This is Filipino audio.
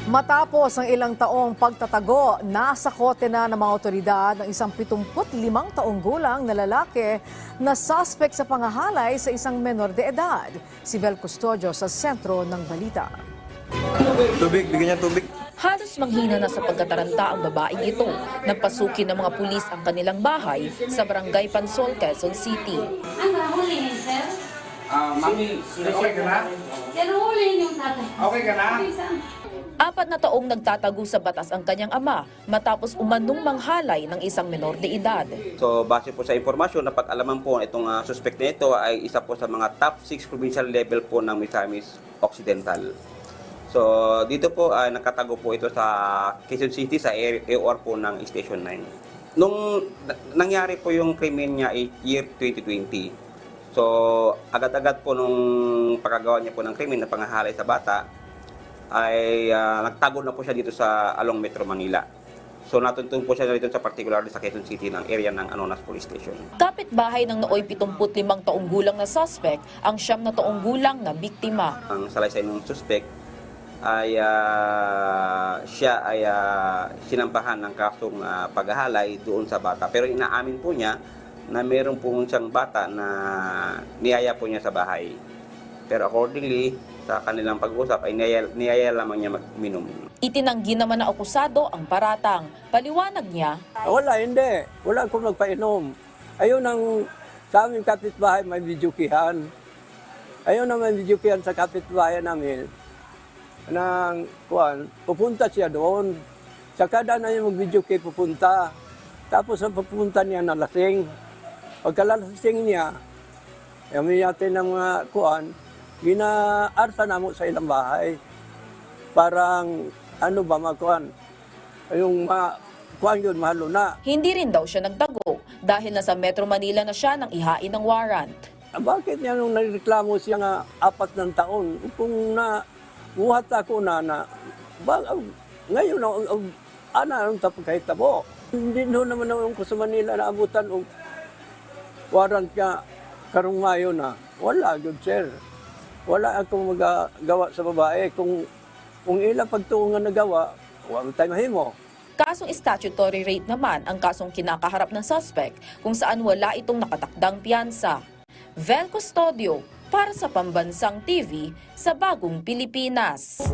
Matapos ang ilang taong pagtatago, nasa kote na ng mga otoridad ng isang 75 taong gulang na lalaki na suspect sa pangahalay sa isang menor de edad. Si Vel Custodio sa sentro ng balita. Tubig, bigyan niya tubig. Halos manghina na sa pagkataranta ang babaeng ito. Nagpasukin ng mga pulis ang kanilang bahay sa Barangay Pansol, Quezon City. Ang huli, sir? Mami, okay ka na? Pero huli yung tatay. Okay ka na? 4 na taong nagtatago sa batas ang kanyang ama matapos umanong manghalay ng isang menor de edad. So base po sa impormasyon, napag-alaman po itong suspect na ito ay isa po sa mga top 6 provincial level po ng Misamis Occidental. So dito po ay nakatago po ito sa Quezon City sa AOR po ng Station 9. Nung nangyari po yung krimen niya ay year 2020. So agad-agad po nung pagkagawa niya po ng krimen na pangahalay sa bata, ay nagtago na po siya dito sa Along Metro Manila. So natuntun po siya dito sa particular sa Quezon City ng area ng Anonas Police Station. Kapitbahay ng nooy 75 taong gulang na suspect ang 9 taong gulang na biktima. Ang salaysay ng suspect ay siya ay sinampahan ng kasong paghahalay doon sa bata. Pero inaamin po niya na meron po siyang bata na niyaya po niya sa bahay. Pero accordingly, sa kanilang pag-usap ay niyaya lamang niya magminom. Itinanggi naman na akusado ang paratang. Paliwanag niya, Wala, hindi. Wala akong nagpainom. Ayun ang sa aming kapitbahay may videokihan. Ayun ang may videokihan sa kapitbahay namin. Pupunta siya doon. Sa kada na yung mag-videoki pupunta. Tapos ang pupunta niya nalasing. Pagkalasing niya, may natin ng mga ginaarsa na mo sa ilang bahay. Parang, yung yun, mahalo na. hindi rin daw siya nagtago dahil nasa Metro Manila na siya nang ihain ng warrant. Bakit niya nung nagreklamo siya nga 4 ng taon? Kung buhat ako ngayon, anong tapos kahit tabo? Hindi naman naman ko sa Manila naabutan o warrant ka karong Mayo na. Wala, good sir. Wala akong magagawa sa babae. Kung ilang pagtuungan na gawa, wala tayo mahimo. Kasong statutory rape naman ang kasong kinakaharap ng suspect kung saan wala itong nakatakdang piyansa. Vel Custodio para sa Pambansang TV sa Bagong Pilipinas.